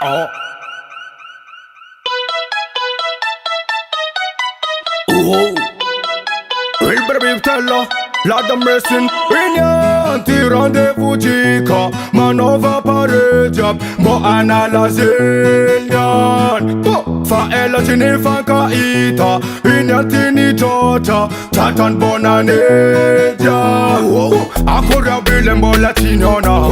Oh. Oh. Il breve tella, la dame resin. Ti rendezvous chica, manova pare job, mo analazilian. Fa ela tini fa kaita, tini tota, tatan bonaneja. Akura bilembo latinona,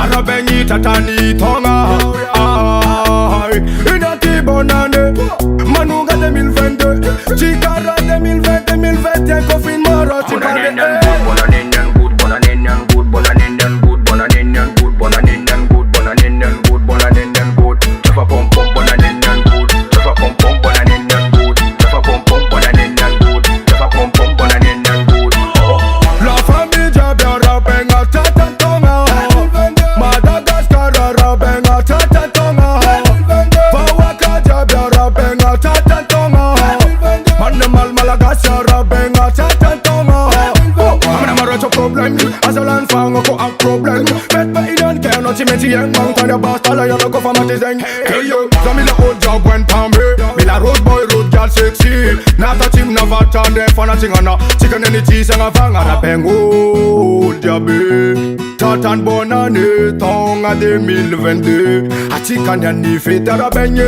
Arabengi tatani tonga. Inati bonane, Manuga 2022, Chikara 2020, Coffin Mara, Asalan fang ako ang problem. Bet ba ilan kaya no chimenti yang mang tanya basta la yana ko famatizeng. Hey yo, zamila old job when pambe. Mila road boy road girl sexy. Nata chim na vata de fana chingana. Chicken any cheese ang afanga na pengo jabe. Tatan bonane tonga 2022. A chicken ya ni fitara benye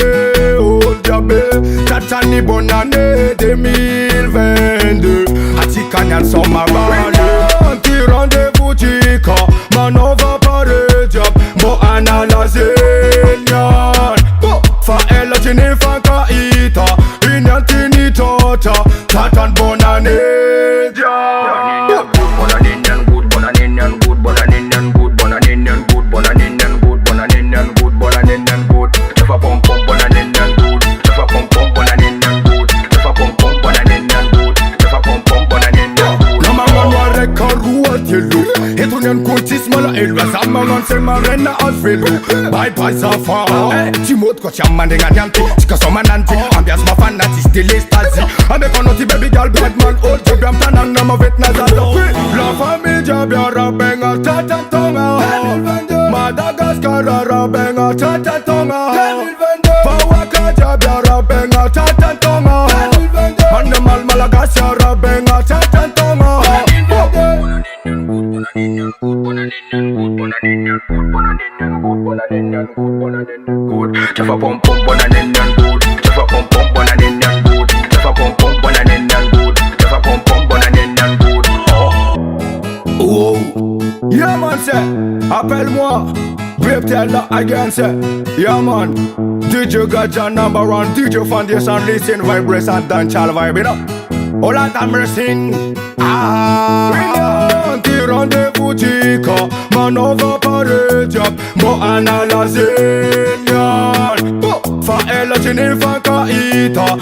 old jabe. Tatan ni bonane 2022. A chicken ya soma bale. Rendezvous chica, manova pare job, mo analazilian. Fa ela tini fa kaita, tini tota, tatan bonaneja. Bonaninian good, bonaninian good, bonaninian good, bonaninian good, bonaninian good, bonaninian good, bonaninian good. Never pom pom bonaninian good, never pom pom bonaninian good, never pom pom bonaninian good, never pom pom bonaninian good. Namangan ware karua tilu, etunyan kutis mala elwa samangan semarena asvelu. Bye bye safa, timot ko chaman dengan yanti, chika somananti, ambias mafanati still estazi. Ambe konoti baby girl bad man old jabam tanan nama vet nazado. La famille biara benga tata tonga, Madagascar benga tata tonga. Fawaka biara benga tata tonga, Animal Malagasy benga tata tonga. Java pom pom bonaninian good, Java pom pom bonaninian good, Java pom pom bonaninian good, Java pom pom bonaninian good. Oh, yeah man say, appelle-moi, Brave Teller again say, yeah man, DJ Gaja #1, DJ Foundation, listen, vibration, dancehall vibe, you know. All that I'm sing, rendezvous chica, manova pare job, mo analazilian. Fa ela tini fa kaita,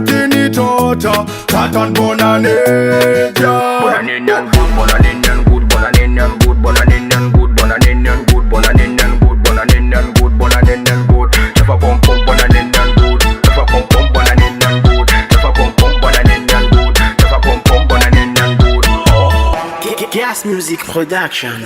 tini tota, tatan bonaneja. Bonaninian good, bonaninian good, bonaninian good, bonaninian good, bonaninian good, bonaninian good, bonaninian good, bonaninian good. Never pom pom bonaninian good, never pom pom bonaninian good, never pom pom bonaninian good, never pom pom bonaninian good. Gas Music Production.